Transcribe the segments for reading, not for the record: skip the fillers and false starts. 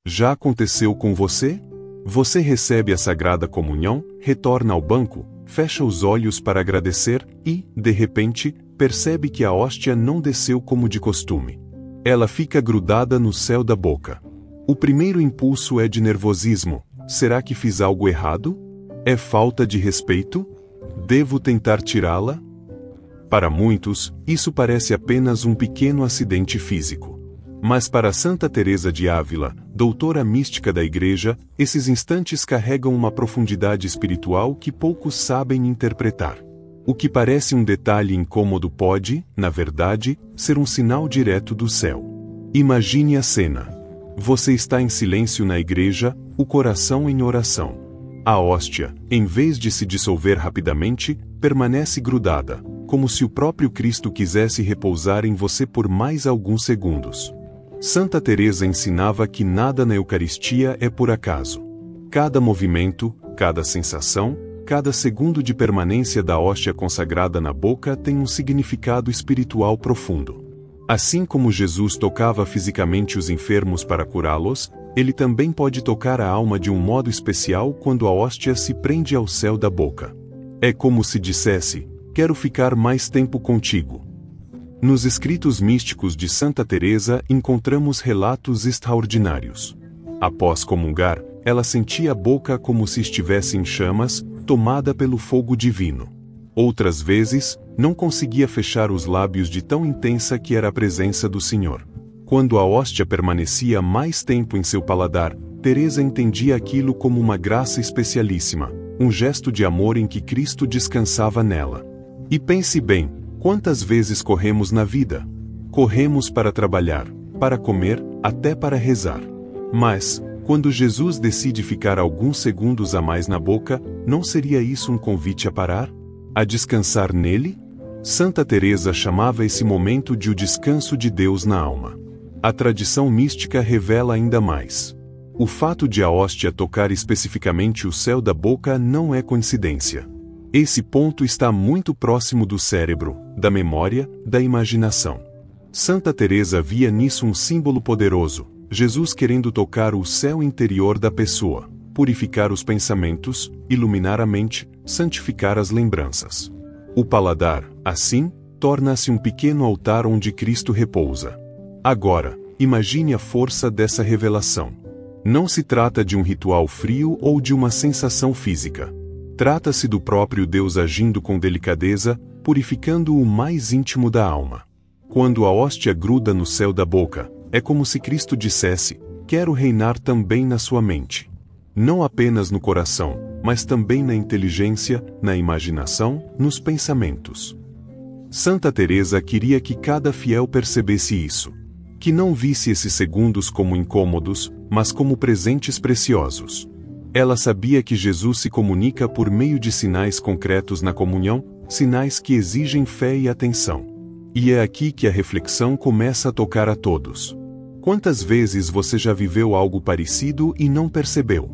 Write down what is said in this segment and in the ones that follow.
Já aconteceu com você? Você recebe a Sagrada Comunhão, retorna ao banco, fecha os olhos para agradecer e, de repente, percebe que a hóstia não desceu como de costume. Ela fica grudada no céu da boca. O primeiro impulso é de nervosismo. Será que fiz algo errado? É falta de respeito? Devo tentar tirá-la? Para muitos, isso parece apenas um pequeno acidente físico. Mas para Santa Teresa de Ávila, doutora mística da Igreja, esses instantes carregam uma profundidade espiritual que poucos sabem interpretar. O que parece um detalhe incômodo pode, na verdade, ser um sinal direto do céu. Imagine a cena. Você está em silêncio na igreja, o coração em oração. A hóstia, em vez de se dissolver rapidamente, permanece grudada, como se o próprio Cristo quisesse repousar em você por mais alguns segundos. Santa Teresa ensinava que nada na Eucaristia é por acaso. Cada movimento, cada sensação, cada segundo de permanência da hóstia consagrada na boca tem um significado espiritual profundo. Assim como Jesus tocava fisicamente os enfermos para curá-los, ele também pode tocar a alma de um modo especial quando a hóstia se prende ao céu da boca. É como se dissesse: quero ficar mais tempo contigo. Nos escritos místicos de Santa Teresa encontramos relatos extraordinários. Após comungar, ela sentia a boca como se estivesse em chamas, tomada pelo fogo divino. Outras vezes, não conseguia fechar os lábios de tão intensa que era a presença do Senhor. Quando a hóstia permanecia mais tempo em seu paladar, Teresa entendia aquilo como uma graça especialíssima, um gesto de amor em que Cristo descansava nela. E pense bem, quantas vezes corremos na vida? Corremos para trabalhar, para comer, até para rezar. Mas, quando Jesus decide ficar alguns segundos a mais na boca, não seria isso um convite a parar? A descansar nele? Santa Teresa chamava esse momento de o descanso de Deus na alma. A tradição mística revela ainda mais. O fato de a hóstia tocar especificamente o céu da boca não é coincidência. Esse ponto está muito próximo do cérebro, da memória, da imaginação. Santa Teresa via nisso um símbolo poderoso, Jesus querendo tocar o céu interior da pessoa, purificar os pensamentos, iluminar a mente, santificar as lembranças. O paladar, assim, torna-se um pequeno altar onde Cristo repousa. Agora, imagine a força dessa revelação. Não se trata de um ritual frio ou de uma sensação física. Trata-se do próprio Deus agindo com delicadeza, purificando o mais íntimo da alma. Quando a hóstia gruda no céu da boca, é como se Cristo dissesse: quero reinar também na sua mente. Não apenas no coração, mas também na inteligência, na imaginação, nos pensamentos. Santa Teresa queria que cada fiel percebesse isso. Que não visse esses segundos como incômodos, mas como presentes preciosos. Ela sabia que Jesus se comunica por meio de sinais concretos na comunhão, sinais que exigem fé e atenção. E é aqui que a reflexão começa a tocar a todos. Quantas vezes você já viveu algo parecido e não percebeu?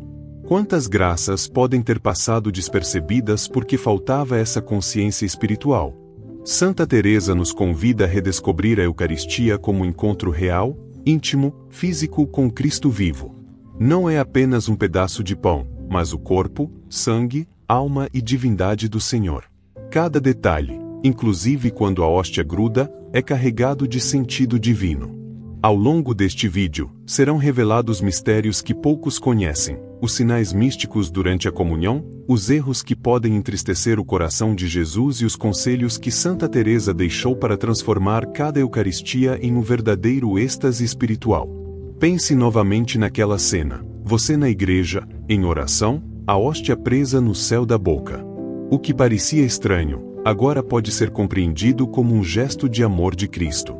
Quantas graças podem ter passado despercebidas porque faltava essa consciência espiritual? Santa Teresa nos convida a redescobrir a Eucaristia como um encontro real, íntimo, físico com Cristo vivo. Não é apenas um pedaço de pão, mas o corpo, sangue, alma e divindade do Senhor. Cada detalhe, inclusive quando a hóstia gruda, é carregado de sentido divino. Ao longo deste vídeo, serão revelados mistérios que poucos conhecem, os sinais místicos durante a comunhão, os erros que podem entristecer o coração de Jesus e os conselhos que Santa Teresa deixou para transformar cada Eucaristia em um verdadeiro êxtase espiritual. Pense novamente naquela cena, você na igreja, em oração, a hóstia presa no céu da boca. O que parecia estranho, agora pode ser compreendido como um gesto de amor de Cristo.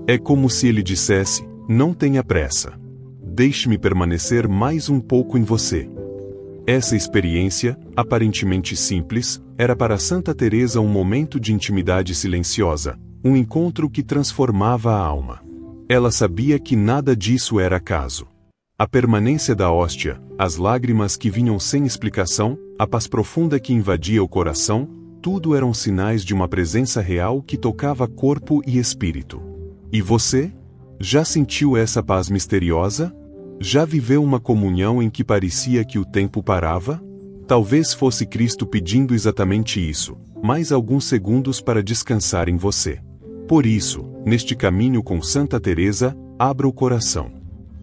É como se ele dissesse: não tenha pressa. Deixe-me permanecer mais um pouco em você. Essa experiência, aparentemente simples, era para Santa Teresa um momento de intimidade silenciosa, um encontro que transformava a alma. Ela sabia que nada disso era acaso. A permanência da hóstia, as lágrimas que vinham sem explicação, a paz profunda que invadia o coração, tudo eram sinais de uma presença real que tocava corpo e espírito. E você? Já sentiu essa paz misteriosa? Já viveu uma comunhão em que parecia que o tempo parava? Talvez fosse Cristo pedindo exatamente isso, mais alguns segundos para descansar em você. Por isso, neste caminho com Santa Teresa, abra o coração.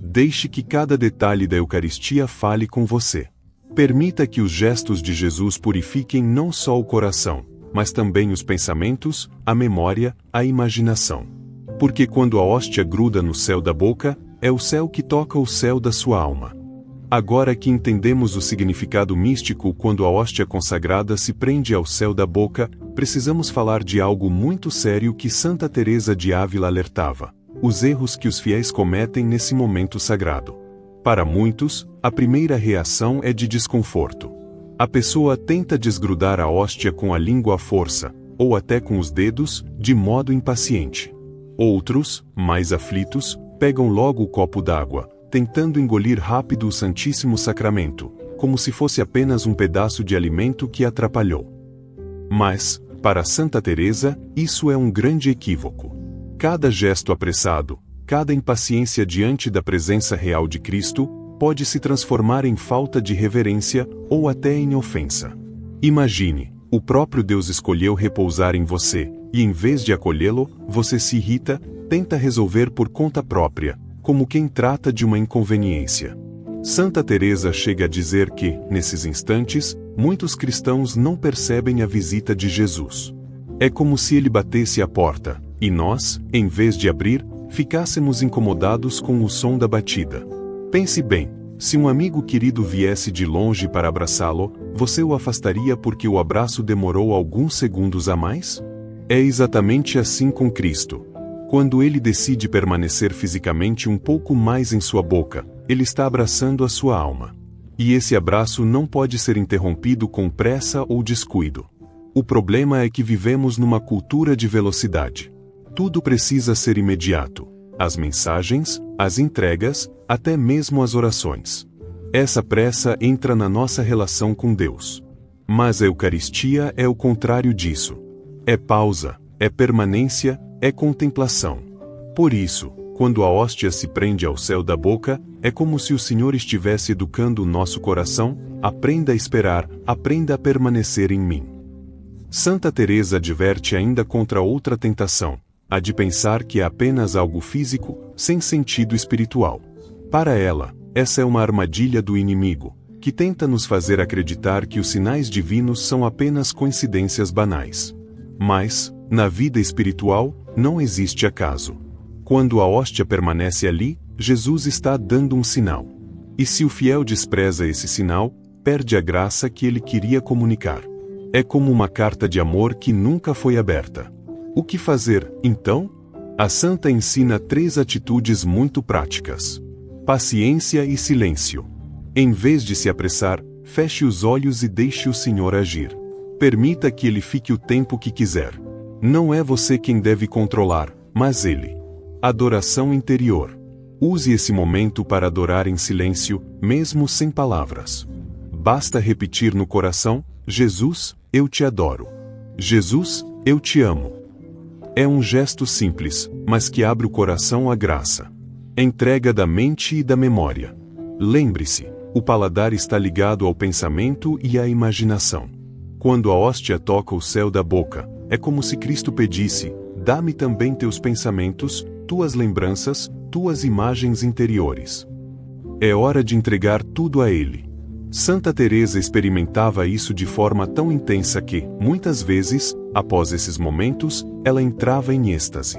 Deixe que cada detalhe da Eucaristia fale com você. Permita que os gestos de Jesus purifiquem não só o coração, mas também os pensamentos, a memória, a imaginação. Porque quando a hóstia gruda no céu da boca, é o céu que toca o céu da sua alma. Agora que entendemos o significado místico quando a hóstia consagrada se prende ao céu da boca, precisamos falar de algo muito sério que Santa Teresa de Ávila alertava: os erros que os fiéis cometem nesse momento sagrado. Para muitos, a primeira reação é de desconforto. A pessoa tenta desgrudar a hóstia com a língua à força, ou até com os dedos, de modo impaciente. Outros, mais aflitos, pegam logo o copo d'água, tentando engolir rápido o Santíssimo Sacramento, como se fosse apenas um pedaço de alimento que atrapalhou. Mas, para Santa Teresa, isso é um grande equívoco. Cada gesto apressado, cada impaciência diante da presença real de Cristo, pode se transformar em falta de reverência ou até em ofensa. Imagine, o próprio Deus escolheu repousar em você, e em vez de acolhê-lo, você se irrita, tenta resolver por conta própria, como quem trata de uma inconveniência. Santa Teresa chega a dizer que, nesses instantes, muitos cristãos não percebem a visita de Jesus. É como se ele batesse à porta, e nós, em vez de abrir, ficássemos incomodados com o som da batida. Pense bem, se um amigo querido viesse de longe para abraçá-lo, você o afastaria porque o abraço demorou alguns segundos a mais? É exatamente assim com Cristo. Quando ele decide permanecer fisicamente um pouco mais em sua boca, ele está abraçando a sua alma. E esse abraço não pode ser interrompido com pressa ou descuido. O problema é que vivemos numa cultura de velocidade. Tudo precisa ser imediato. As mensagens, as entregas, até mesmo as orações. Essa pressa entra na nossa relação com Deus. Mas a Eucaristia é o contrário disso. É pausa, é permanência, é contemplação. Por isso, quando a hóstia se prende ao céu da boca, é como se o Senhor estivesse educando o nosso coração: aprenda a esperar, aprenda a permanecer em mim. Santa Teresa adverte ainda contra outra tentação, a de pensar que é apenas algo físico, sem sentido espiritual. Para ela, essa é uma armadilha do inimigo, que tenta nos fazer acreditar que os sinais divinos são apenas coincidências banais. Mas, na vida espiritual, não existe acaso. Quando a hóstia permanece ali, Jesus está dando um sinal. E se o fiel despreza esse sinal, perde a graça que ele queria comunicar. É como uma carta de amor que nunca foi aberta. O que fazer, então? A santa ensina 3 atitudes muito práticas: paciência e silêncio. Em vez de se apressar, feche os olhos e deixe o Senhor agir. Permita que ele fique o tempo que quiser. Não é você quem deve controlar, mas ele. Adoração interior. Use esse momento para adorar em silêncio, mesmo sem palavras. Basta repetir no coração: Jesus, eu te adoro. Jesus, eu te amo. É um gesto simples, mas que abre o coração à graça. Entrega da mente e da memória. Lembre-se, o paladar está ligado ao pensamento e à imaginação. Quando a hóstia toca o céu da boca, é como se Cristo pedisse: dá-me também teus pensamentos, tuas lembranças, tuas imagens interiores. É hora de entregar tudo a Ele. Santa Teresa experimentava isso de forma tão intensa que, muitas vezes, após esses momentos, ela entrava em êxtase.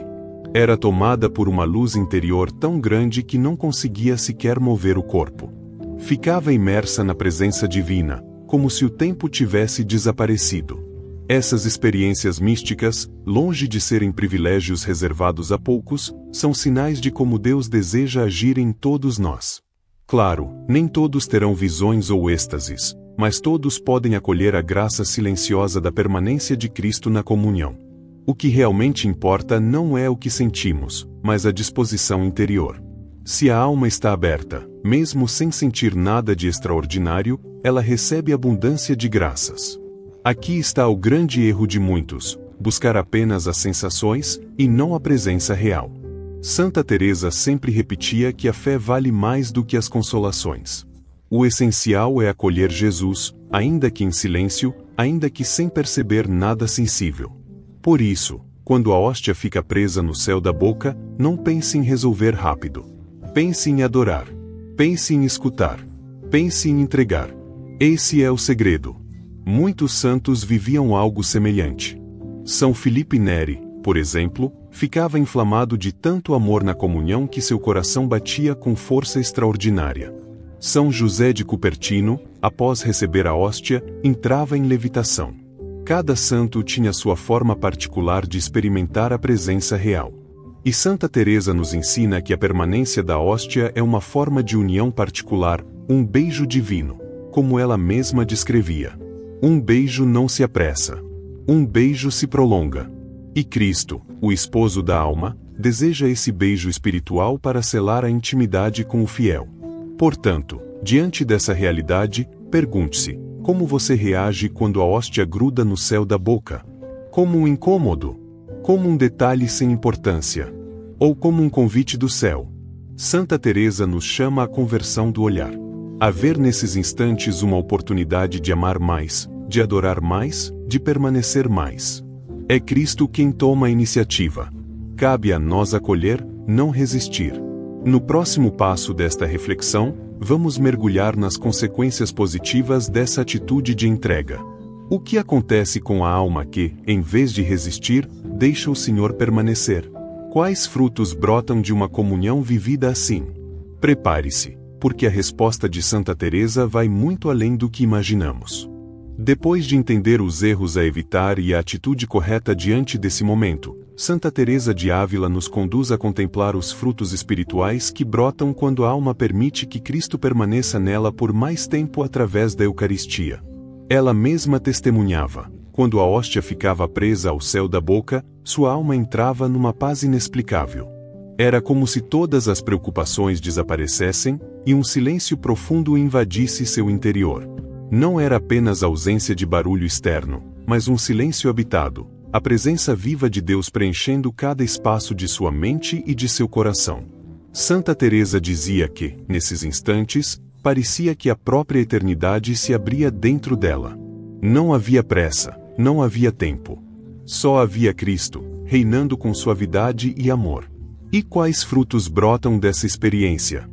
Era tomada por uma luz interior tão grande que não conseguia sequer mover o corpo. Ficava imersa na presença divina, como se o tempo tivesse desaparecido. Essas experiências místicas, longe de serem privilégios reservados a poucos, são sinais de como Deus deseja agir em todos nós. Claro, nem todos terão visões ou êxtases, mas todos podem acolher a graça silenciosa da permanência de Cristo na comunhão. O que realmente importa não é o que sentimos, mas a disposição interior. Se a alma está aberta, mesmo sem sentir nada de extraordinário, ela recebe abundância de graças. Aqui está o grande erro de muitos: buscar apenas as sensações, e não a presença real. Santa Teresa sempre repetia que a fé vale mais do que as consolações. O essencial é acolher Jesus, ainda que em silêncio, ainda que sem perceber nada sensível. Por isso, quando a hóstia fica presa no céu da boca, não pense em resolver rápido. Pense em adorar. Pense em escutar. Pense em entregar. Esse é o segredo. Muitos santos viviam algo semelhante. São Filipe Neri, por exemplo, ficava inflamado de tanto amor na comunhão que seu coração batia com força extraordinária. São José de Cupertino, após receber a hóstia, entrava em levitação. Cada santo tinha sua forma particular de experimentar a presença real. E Santa Teresa nos ensina que a permanência da hóstia é uma forma de união particular, um beijo divino, como ela mesma descrevia. Um beijo não se apressa. Um beijo se prolonga. E Cristo, o esposo da alma, deseja esse beijo espiritual para selar a intimidade com o fiel. Portanto, diante dessa realidade, pergunte-se: como você reage quando a hóstia gruda no céu da boca? Como um incômodo? Como um detalhe sem importância? Ou como um convite do céu? Santa Teresa nos chama à conversão do olhar. A ver nesses instantes uma oportunidade de amar mais, de adorar mais, de permanecer mais. É Cristo quem toma a iniciativa. Cabe a nós acolher, não resistir. No próximo passo desta reflexão, vamos mergulhar nas consequências positivas dessa atitude de entrega. O que acontece com a alma que, em vez de resistir, deixa o Senhor permanecer? Quais frutos brotam de uma comunhão vivida assim? Prepare-se, porque a resposta de Santa Teresa vai muito além do que imaginamos. Depois de entender os erros a evitar e a atitude correta diante desse momento, Santa Teresa de Ávila nos conduz a contemplar os frutos espirituais que brotam quando a alma permite que Cristo permaneça nela por mais tempo através da Eucaristia. Ela mesma testemunhava: quando a hóstia ficava presa ao céu da boca, sua alma entrava numa paz inexplicável. Era como se todas as preocupações desaparecessem, e um silêncio profundo invadisse seu interior. Não era apenas ausência de barulho externo, mas um silêncio habitado, a presença viva de Deus preenchendo cada espaço de sua mente e de seu coração. Santa Teresa dizia que, nesses instantes, parecia que a própria eternidade se abria dentro dela. Não havia pressa, não havia tempo. Só havia Cristo, reinando com suavidade e amor. E quais frutos brotam dessa experiência?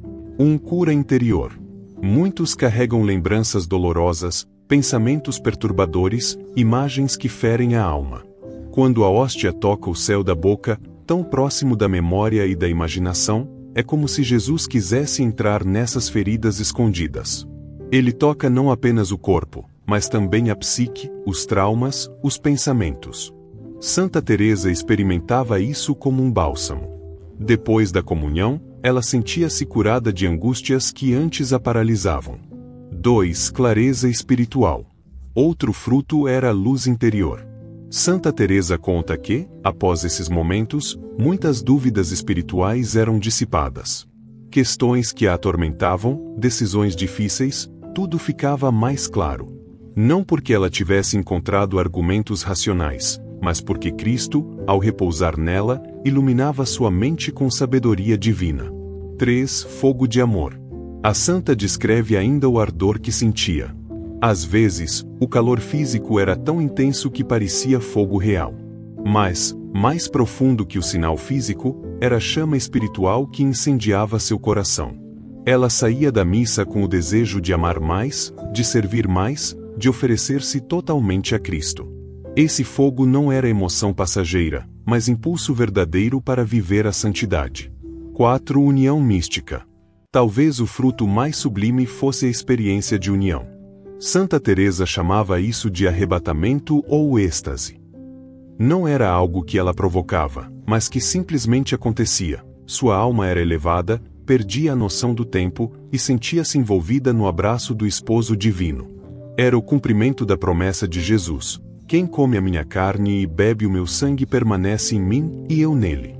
Cura interior. Muitos carregam lembranças dolorosas, pensamentos perturbadores, imagens que ferem a alma. Quando a hóstia toca o céu da boca, tão próximo da memória e da imaginação, é como se Jesus quisesse entrar nessas feridas escondidas. Ele toca não apenas o corpo, mas também a psique, os traumas, os pensamentos. Santa Teresa experimentava isso como um bálsamo. Depois da comunhão, ela sentia-se curada de angústias que antes a paralisavam. 2. Clareza espiritual. Outro fruto era a luz interior. Santa Teresa conta que, após esses momentos, muitas dúvidas espirituais eram dissipadas. Questões que a atormentavam, decisões difíceis, tudo ficava mais claro. Não porque ela tivesse encontrado argumentos racionais, mas porque Cristo, ao repousar nela, iluminava sua mente com sabedoria divina. 3. Fogo de amor. A santa descreve ainda o ardor que sentia. Às vezes, o calor físico era tão intenso que parecia fogo real. Mas, mais profundo que o sinal físico, era a chama espiritual que incendiava seu coração. Ela saía da missa com o desejo de amar mais, de servir mais, de oferecer-se totalmente a Cristo. Esse fogo não era emoção passageira, mas impulso verdadeiro para viver a santidade. 4. União mística. Talvez o fruto mais sublime fosse a experiência de união. Santa Teresa chamava isso de arrebatamento ou êxtase. Não era algo que ela provocava, mas que simplesmente acontecia. Sua alma era elevada, perdia a noção do tempo e sentia-se envolvida no abraço do esposo divino. Era o cumprimento da promessa de Jesus: quem come a minha carne e bebe o meu sangue permanece em mim e eu nele.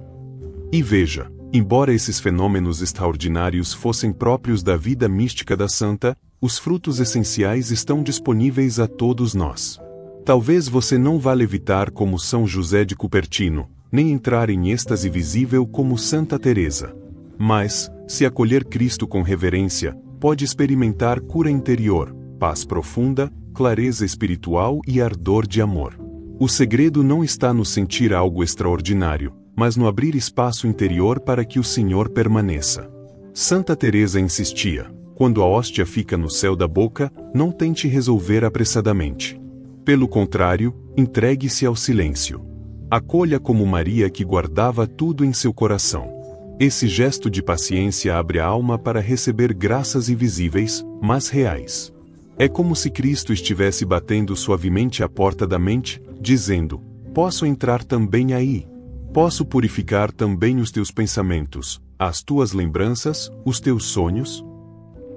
E veja, embora esses fenômenos extraordinários fossem próprios da vida mística da santa, os frutos essenciais estão disponíveis a todos nós. Talvez você não vá levitar como São José de Cupertino, nem entrar em êxtase visível como Santa Teresa. Mas, se acolher Cristo com reverência, pode experimentar cura interior, paz profunda, clareza espiritual e ardor de amor. O segredo não está no sentir algo extraordinário, mas no abrir espaço interior para que o Senhor permaneça. Santa Teresa insistia: quando a hóstia fica no céu da boca, não tente resolver apressadamente. Pelo contrário, entregue-se ao silêncio. Acolha como Maria que guardava tudo em seu coração. Esse gesto de paciência abre a alma para receber graças invisíveis, mas reais. É como se Cristo estivesse batendo suavemente à porta da mente, dizendo: posso entrar também aí? Posso purificar também os teus pensamentos, as tuas lembranças, os teus sonhos?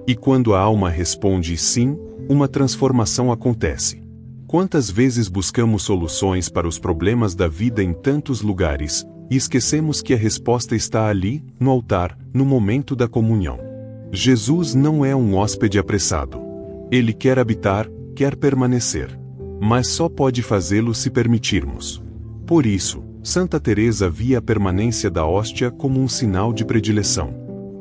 E quando a alma responde sim, uma transformação acontece. Quantas vezes buscamos soluções para os problemas da vida em tantos lugares, e esquecemos que a resposta está ali, no altar, no momento da comunhão. Jesus não é um hóspede apressado. Ele quer habitar, quer permanecer. Mas só pode fazê-lo se permitirmos. Por isso, Santa Teresa via a permanência da hóstia como um sinal de predileção.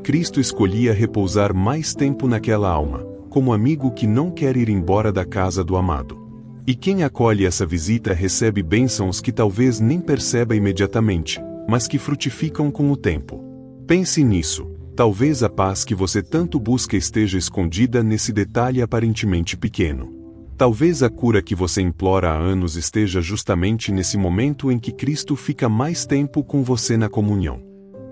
Cristo escolhia repousar mais tempo naquela alma, como amigo que não quer ir embora da casa do amado. E quem acolhe essa visita recebe bênçãos que talvez nem perceba imediatamente, mas que frutificam com o tempo. Pense nisso. Talvez a paz que você tanto busca esteja escondida nesse detalhe aparentemente pequeno. Talvez a cura que você implora há anos esteja justamente nesse momento em que Cristo fica mais tempo com você na comunhão.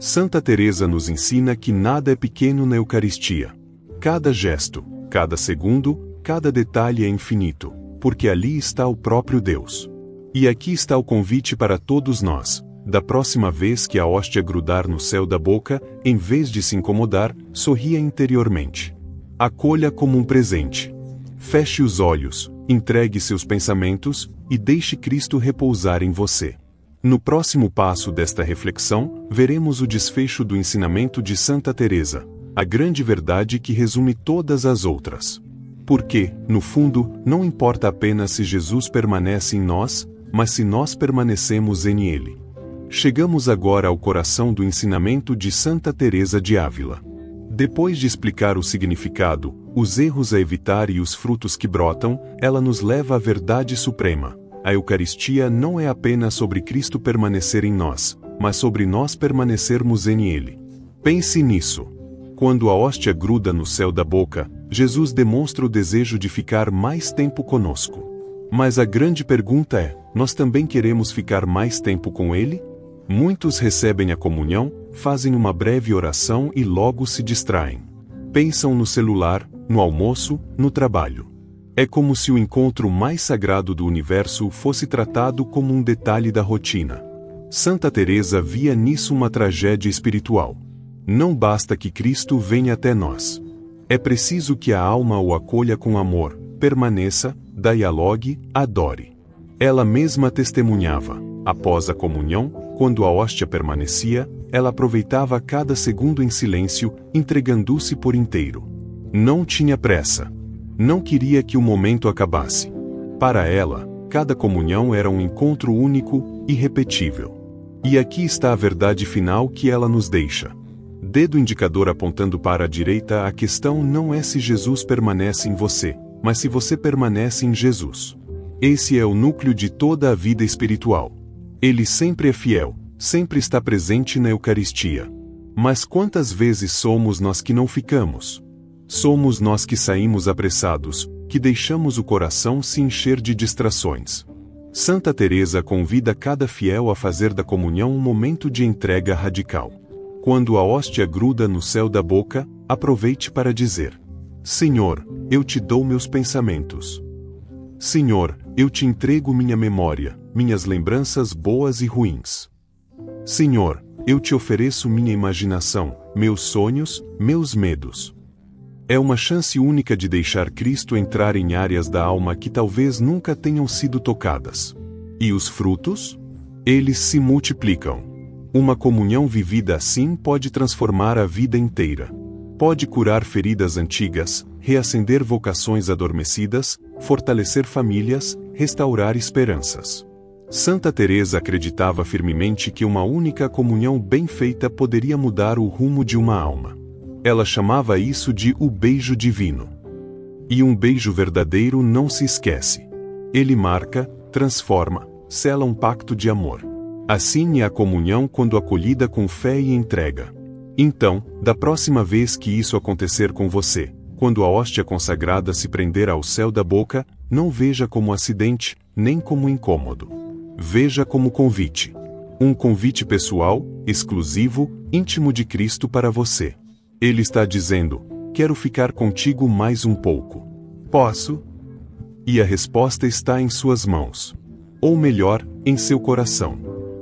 Santa Teresa nos ensina que nada é pequeno na Eucaristia. Cada gesto, cada segundo, cada detalhe é infinito, porque ali está o próprio Deus. E aqui está o convite para todos nós. Da próxima vez que a hóstia grudar no céu da boca, em vez de se incomodar, sorria interiormente. Acolha como um presente. Feche os olhos, entregue seus pensamentos, e deixe Cristo repousar em você. No próximo passo desta reflexão, veremos o desfecho do ensinamento de Santa Teresa, a grande verdade que resume todas as outras. Porque, no fundo, não importa apenas se Jesus permanece em nós, mas se nós permanecemos em Ele. Chegamos agora ao coração do ensinamento de Santa Teresa de Ávila. Depois de explicar o significado, os erros a evitar e os frutos que brotam, ela nos leva à verdade suprema. A Eucaristia não é apenas sobre Cristo permanecer em nós, mas sobre nós permanecermos em Ele. Pense nisso. Quando a hóstia gruda no céu da boca, Jesus demonstra o desejo de ficar mais tempo conosco. Mas a grande pergunta é: nós também queremos ficar mais tempo com Ele? Muitos recebem a comunhão, fazem uma breve oração e logo se distraem. Pensam no celular, no almoço, no trabalho. É como se o encontro mais sagrado do universo fosse tratado como um detalhe da rotina. Santa Teresa via nisso uma tragédia espiritual. Não basta que Cristo venha até nós. É preciso que a alma o acolha com amor, permaneça, dialogue, adore. Ela mesma testemunhava. Após a comunhão, quando a hóstia permanecia, ela aproveitava cada segundo em silêncio, entregando-se por inteiro. Não tinha pressa. Não queria que o momento acabasse. Para ela, cada comunhão era um encontro único, irrepetível. E aqui está a verdade final que ela nos deixa. Dedo indicador apontando para a direita, a questão não é se Jesus permanece em você, mas se você permanece em Jesus. Esse é o núcleo de toda a vida espiritual. Ele sempre é fiel, sempre está presente na Eucaristia. Mas quantas vezes somos nós que não ficamos? Somos nós que saímos apressados, que deixamos o coração se encher de distrações. Santa Teresa convida cada fiel a fazer da comunhão um momento de entrega radical. Quando a hóstia gruda no céu da boca, aproveite para dizer: Senhor, eu te dou meus pensamentos. Senhor, eu te entrego minha memória, minhas lembranças boas e ruins. Senhor, eu te ofereço minha imaginação, meus sonhos, meus medos. É uma chance única de deixar Cristo entrar em áreas da alma que talvez nunca tenham sido tocadas. E os frutos? Eles se multiplicam. Uma comunhão vivida assim pode transformar a vida inteira. Pode curar feridas antigas, reacender vocações adormecidas, fortalecer famílias, restaurar esperanças. Santa Teresa acreditava firmemente que uma única comunhão bem feita poderia mudar o rumo de uma alma. Ela chamava isso de o beijo divino. E um beijo verdadeiro não se esquece. Ele marca, transforma, sela um pacto de amor. Assim é a comunhão quando acolhida com fé e entrega. Então, da próxima vez que isso acontecer com você, quando a hóstia consagrada se prender ao céu da boca, não veja como acidente, nem como incômodo. Veja como convite. Um convite pessoal, exclusivo, íntimo de Cristo para você. Ele está dizendo: quero ficar contigo mais um pouco. Posso? E a resposta está em suas mãos. Ou melhor, em seu coração.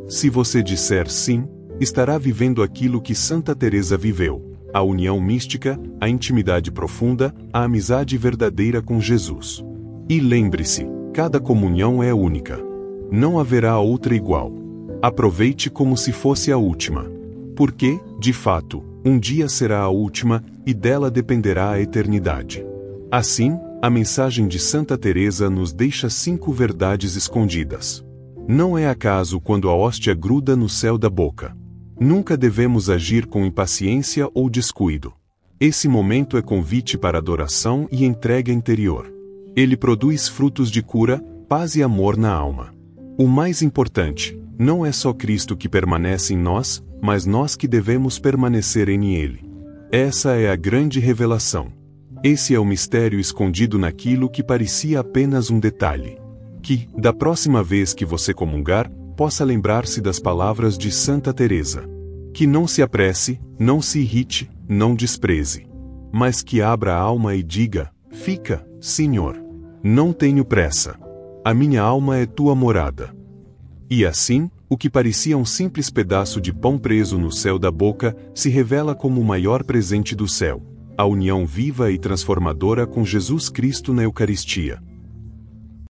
Se você disser sim, estará vivendo aquilo que Santa Teresa viveu: a união mística, a intimidade profunda, a amizade verdadeira com Jesus. E lembre-se, cada comunhão é única. Não haverá outra igual. Aproveite como se fosse a última. Porque, de fato, um dia será a última, e dela dependerá a eternidade. Assim, a mensagem de Santa Teresa nos deixa 5 verdades escondidas. Não é acaso quando a hóstia gruda no céu da boca. Nunca devemos agir com impaciência ou descuido. Esse momento é convite para adoração e entrega interior. Ele produz frutos de cura, paz e amor na alma. O mais importante, não é só Cristo que permanece em nós, mas nós que devemos permanecer em Ele. Essa é a grande revelação. Esse é o mistério escondido naquilo que parecia apenas um detalhe. Que, da próxima vez que você comungar, possa lembrar-se das palavras de Santa Teresa. Que não se apresse, não se irrite, não despreze. Mas que abra a alma e diga: fica, Senhor. Não tenho pressa. A minha alma é tua morada. E assim, o que parecia um simples pedaço de pão preso no céu da boca, se revela como o maior presente do céu: a união viva e transformadora com Jesus Cristo na Eucaristia.